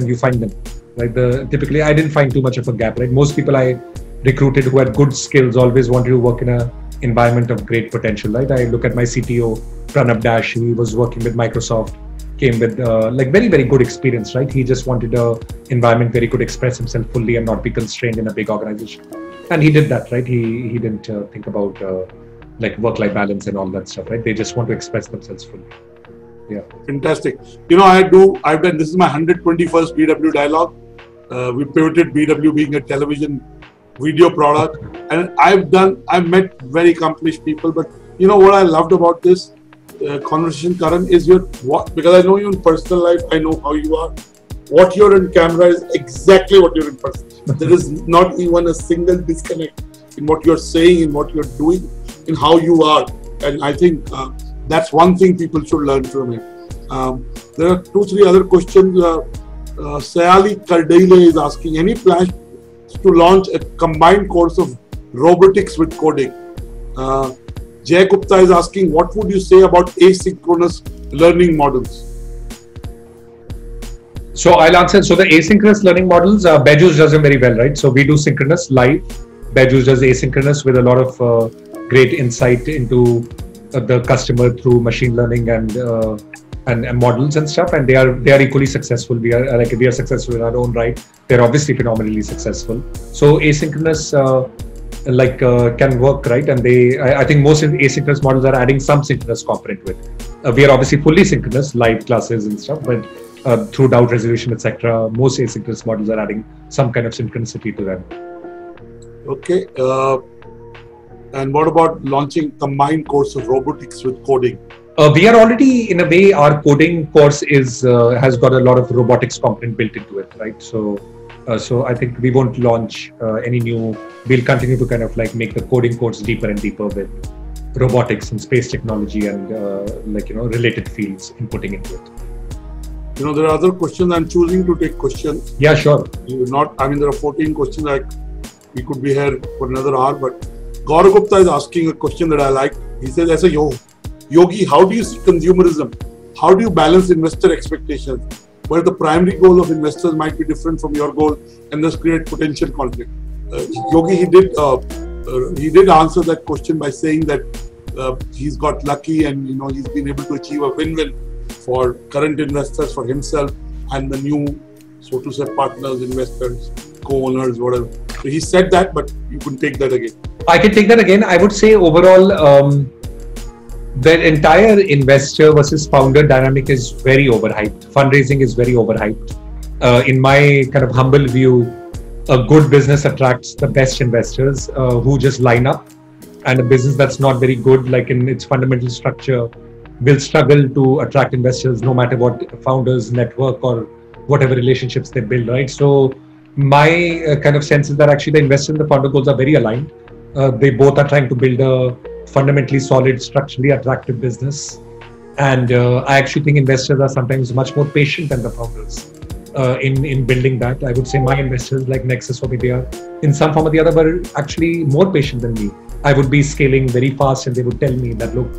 you find them. Right? Typically, I didn't find too much of a gap. Right? Most people I recruited who had good skills always wanted to work in an environment of great potential, right? I look at my CTO, Pranab Dash, he was working with Microsoft, came with very, very good experience, right? He just wanted an environment where he could express himself fully and not be constrained in a big organization. And he did that, right? He didn't think about work-life balance and all that stuff, right? They just want to express themselves fully. Yeah. Fantastic. I've done, this is my 121st BW dialogue. We pivoted BW being a television video product, and I've met very accomplished people, but what I loved about this conversation, Karan, is because I know you in personal life, I know how you are. What you're in camera is exactly what you're in person. There is not even a single disconnect in what you're saying, in what you're doing, in how you are, and I think that's one thing people should learn from it. There are 2-3 other questions. Sayali Kardele is asking, any plans to launch a combined course of robotics with coding? Jay Gupta is asking, what would you say about asynchronous learning models? So I'll answer. So the asynchronous learning models, Bajaj does them very well, right? So we do synchronous live. Bajaj does asynchronous with a lot of great insight into the customer through machine learning and models and stuff, and they are equally successful. We are successful in our own right. They're obviously phenomenally successful. So asynchronous can work, right? And I think most asynchronous models are adding some synchronous component to it. We are obviously fully synchronous, live classes and stuff, but through doubt resolution, etc., most asynchronous models are adding some kind of synchronicity to them. Okay. And what about launching combined course of robotics with coding? We are already, in a way, our coding course has got a lot of robotics component built into it, right? So I think we won't launch any new. We'll continue to kind of like make the coding course deeper and deeper with robotics and space technology and related fields inputting into it. There are other questions. I'm choosing to take questions. Yeah, sure. There are 14 questions. We could be here for another hour, but Gaurav Gupta is asking a question that I like. He says, as a yogi, how do you see consumerism? How do you balance investor expectations, where the primary goal of investors might be different from your goal and thus create potential conflict? Yogi, he did answer that question by saying that he's got lucky and he's been able to achieve a win-win for current investors, for himself, and the new, so to say, partners, investors, co-owners, whatever. So he said that, but you can take that again. I can take that again. I would say overall, the entire investor versus founder dynamic is very overhyped. Fundraising is very overhyped. In my kind of humble view, a good business attracts the best investors who just line up, and a business that's not very good, like in its fundamental structure, will struggle to attract investors no matter what founders network or whatever relationships they build, right? So my kind of sense is that actually the investor and the founder goals are very aligned. They both are trying to build a fundamentally solid, structurally attractive business. And I actually think investors are sometimes much more patient than the founders in building that. I would say my investors like Nexus or maybe are in some form or the other were actually more patient than me. I would be scaling very fast and they would tell me that, look,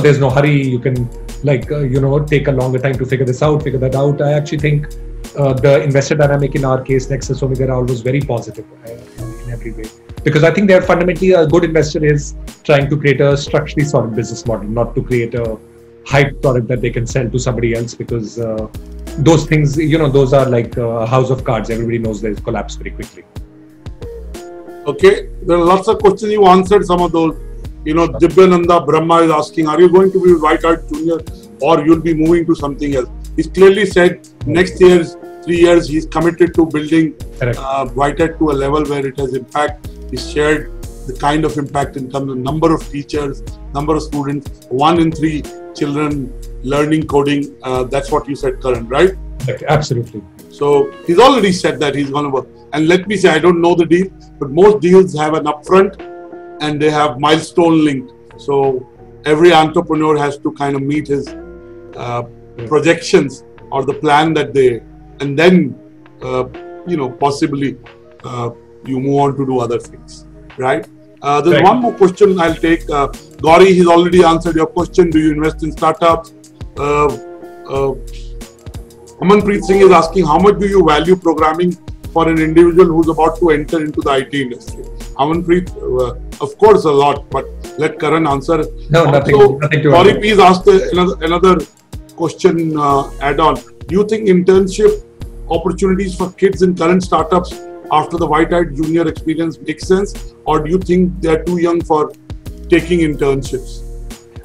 there's no hurry. You can take a longer time to figure this out, figure that out. I actually think the investor dynamic in our case, Nexus Omega, was very positive in every way. Because I think they're fundamentally a good investor is trying to create a structurally solid business model, not to create a hype product that they can sell to somebody else, because those things, those are like a house of cards. Everybody knows they collapse very quickly. Okay, there are lots of questions. You answered some of those. Divyananda Brahma is asking, are you going to be with WhiteHat Junior or you'll be moving to something else? He's clearly said next year's 3 years he's committed to building WhiteHat to a level where it has impact. He's shared the kind of impact in terms of number of teachers, number of students, 1 in 3 children learning coding. That's what you said, Karan, right? Absolutely. So he's already said that he's going to work. And let me say, I don't know the deal, but most deals have an upfront and they have milestone linked. So every entrepreneur has to kind of meet his projections or the plan that and then, possibly you move on to do other things, right? There's one more question I'll take. Gauri, he's already answered your question. Do you invest in startups? Amanpreet Singh is asking, how much do you value programming for an individual who's about to enter into the IT industry? Amanpreet, of course, a lot, but let Karan answer. No, nothing to Gauri, please ask another question add-on. Do you think internship opportunities for kids in current startups after the WhiteHat Junior experience makes sense, or do you think they're too young for taking internships?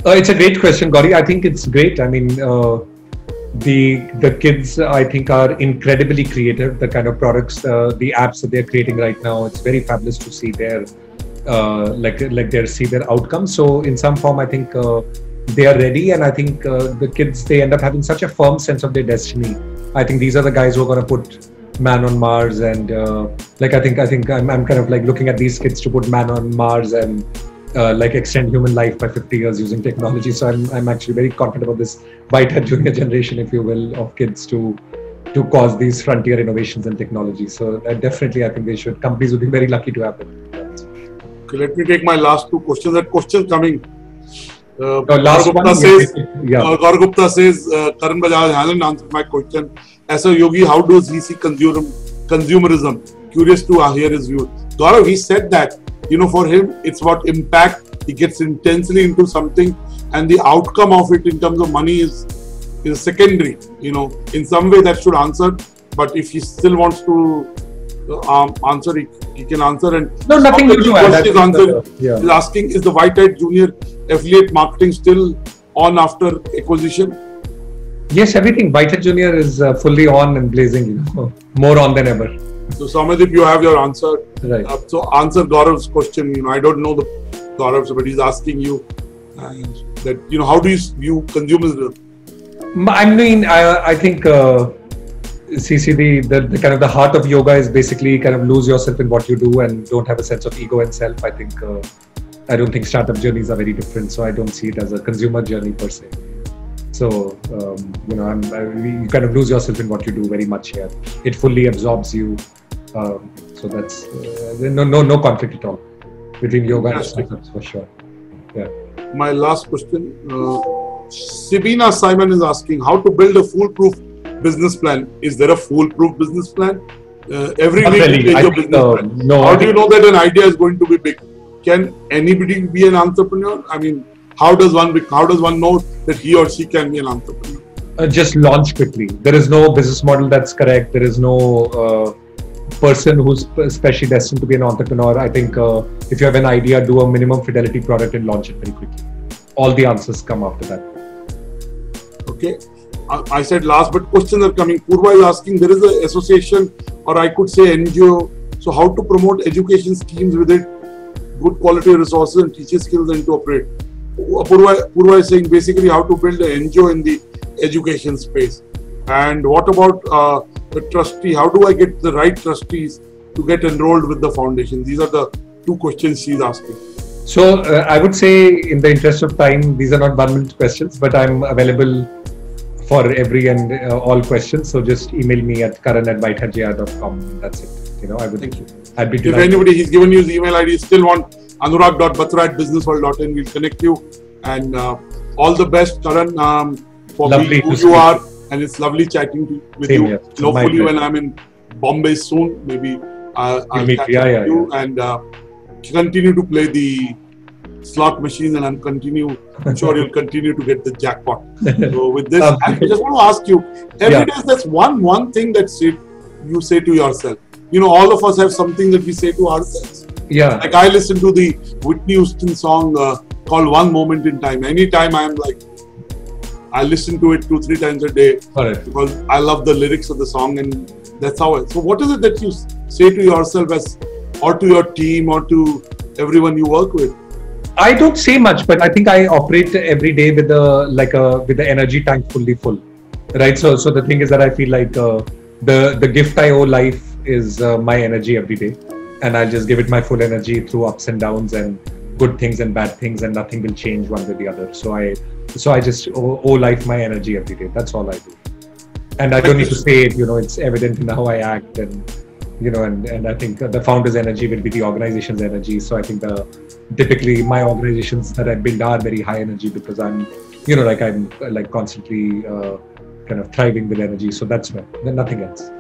It's a great question, Gauri. I think it's great. I mean, the kids, I think, are incredibly creative. The kind of products, the apps that they're creating right now, it's very fabulous to see their outcomes. So in some form, I think they are ready, and I think the kids, they end up having such a firm sense of their destiny. I think these are the guys who are going to put man on Mars, and I think I'm kind of like looking at these kids to put man on Mars and extend human life by 50 years using technology. So I'm actually very confident about this WhiteHat Junior generation, if you will, of kids to cause these frontier innovations in technology. So definitely, I think companies would be very lucky to have them. Okay, let me take my last 2 questions. That question coming. Gaurav Gupta says, Karan Bajaj hasn't answered my question. As a yogi, how does he see consumerism? Curious to hear his view. Gaurav, he said that, for him, it's about impact. He gets intensely into something, and the outcome of it in terms of money is secondary. In some way that should answer, but if he still wants to answer, he can answer. And no, nothing to add. He's asking, is the WhiteHat Junior affiliate marketing still on after acquisition? Yes, everything. WhiteHat Junior is fully on and blazing, more on than ever. So Samadip, you have your answer. Right. So answer Gaurav's question. I don't know the Gaurav's, but he's asking you that, how do you view consumerism? I think CCD, the kind of the heart of yoga is basically kind of lose yourself in what you do and don't have a sense of ego and self. I don't think startup journeys are very different, so I don't see it as a consumer journey per se. So you kind of lose yourself in what you do very much here. It fully absorbs you. So that's no conflict at all between yoga and startups for sure. Yeah. My last question. Sibina Simon is asking how to build a foolproof business plan. Is there a foolproof business plan? Every week you change your business plan. No. How do you know that an idea is going to be big? Can anybody be an entrepreneur? I mean, how does one know that he or she can be an entrepreneur? Just launch quickly. There is no business model that's correct. There is no person who's especially destined to be an entrepreneur. I think if you have an idea, do a minimum fidelity product and launch it very quickly. All the answers come after that. Okay. I said last, but questions are coming. Purva is asking, there is an association, or I could say NGO. So how to promote education schemes with it, good quality resources and teacher skills and to operate. Purva is saying basically how to build an NGO in the education space. And what about the trustee? How do I get the right trustees to get enrolled with the foundation? These are the two questions she's asking. So I would say, in the interest of time, these are not 1 minute questions, but I'm available for every and all questions. So just email me at karan@whitehatjr.com. That's it. Thank you. I'd be if delighted. anybody, he's given you his email ID, still want Annurag.batra@businessworld.in. We'll connect you. And all the best, Karan, for being who you are. And it's lovely chatting with you. Here. Hopefully, when I'm in Bombay soon, maybe I'll catch up with you and continue to play the slot machine, and I'm sure you'll continue to get the jackpot. So with this, I just want to ask you, every day there's one thing that you say to yourself. All of us have something that we say to ourselves. Yeah. Like I listen to the Whitney Houston song called One Moment in Time. Anytime I'm like, I listen to it 2-3 times a day because I love the lyrics of the song, and that's how So what is it that you say to yourself or to your team or to everyone you work with? I don't say much, but I think I operate every day with the energy tank fully full, right? So the thing is that I feel like the gift I owe life is my energy every day, and I'll just give it my full energy through ups and downs and good things and bad things, and nothing will change one way or the other. So I just owe life my energy every day. That's all I do, and I don't need to say it. It's evident in how I act, and I think the founder's energy will be the organization's energy. So I think typically my organizations that I build are very high energy because I'm constantly kind of thriving with energy. So that's why, nothing else.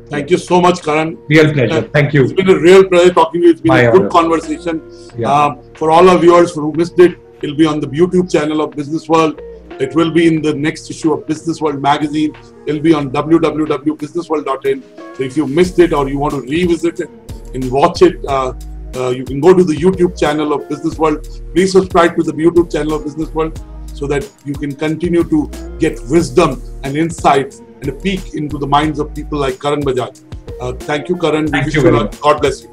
Thank you so much, Karan. Real pleasure. Thank you. It's been a real pleasure talking to you. It's been a good conversation. Yeah. For all our viewers who missed it, it'll be on the YouTube channel of Businessworld. It will be in the next issue of Businessworld magazine. It'll be on www.businessworld.in. So if you missed it or you want to revisit it and watch it, you can go to the YouTube channel of Businessworld. Please subscribe to the YouTube channel of Businessworld so that you can continue to get wisdom and insights and a peek into the minds of people like Karan Bajaj. Thank you, Karan. Thank you very much. God bless you.